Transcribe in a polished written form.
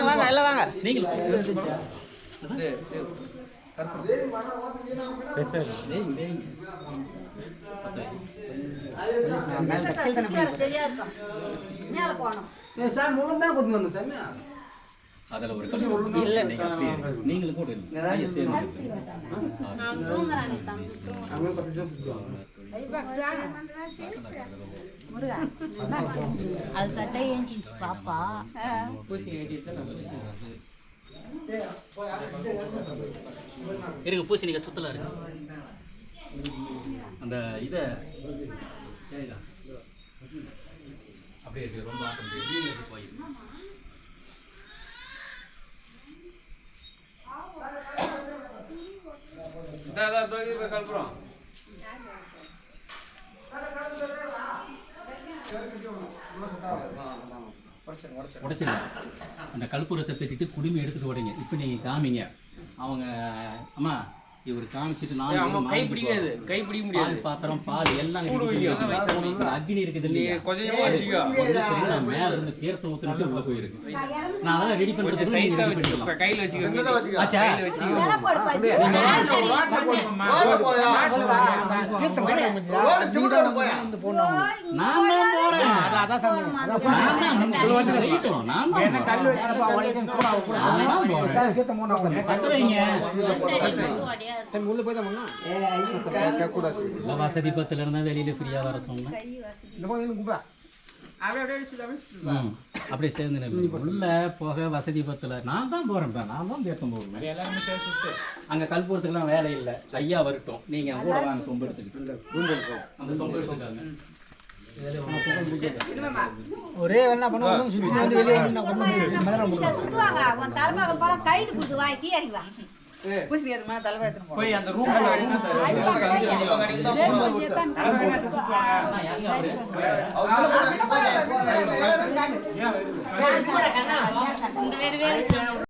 வாங்க எல்லாம் வாங்க. நீங்கள் அதில் ஒரு இல்லை நீங்களும் கூட அது கட்டை ஏஞ்சி பாப்பா இருக்கு பூசி நீங்கள் சுத்தலாம் இருக்கு அந்த இதை அப்படியே இருக்கு ரொம்ப ஆட்டம் போய் கலப்புறோம் உடைச்சிருங்க அந்த கற்பூரத்தை தட்டிட்டு குடுமி எடுத்துட்டு உடைங்க இப்போ நீங்கள் காமிங்க அவங்க அம்மா இவர் காமிச்சிட்டு நான் கை பிடிக்காது கை பிடிக்க முடியாது பாத்திரம் பால் எல்லாம் அக்னி இருக்குது இல்லையா கொஞ்சம் மேல இருந்து தீர்த்தம் ஊத்துனது உள்ள போயிருக்கு நான் அதெல்லாம் ரெடி பண்றதுக்கு கையில வச்சுக்கிறேன் ஆச்சா வசதி பத்துல இருந்தா வெளியில ஃப்ரீயா வர சொன்னேன் அப்படியே சேர்ந்து உள்ள போக வசதி பத்துல நான் தான் போறேன் நான் தான் தேர்த்தம் போவேன் அங்க கல்பூரத்துக்குலாம் வேலை இல்லை ஐயா வரட்டும் நீங்க கூட வாங்க சொம்பு எடுத்துக்கிட்டு அந்த சொம்பு எடுத்துக்காங்க ஒரே என்ன பண்ணுவோம் சுத்தி வந்து வெளியே கைது கொடுத்து வாங்கி அறிவா போய் அந்த ரூம்ல வேறு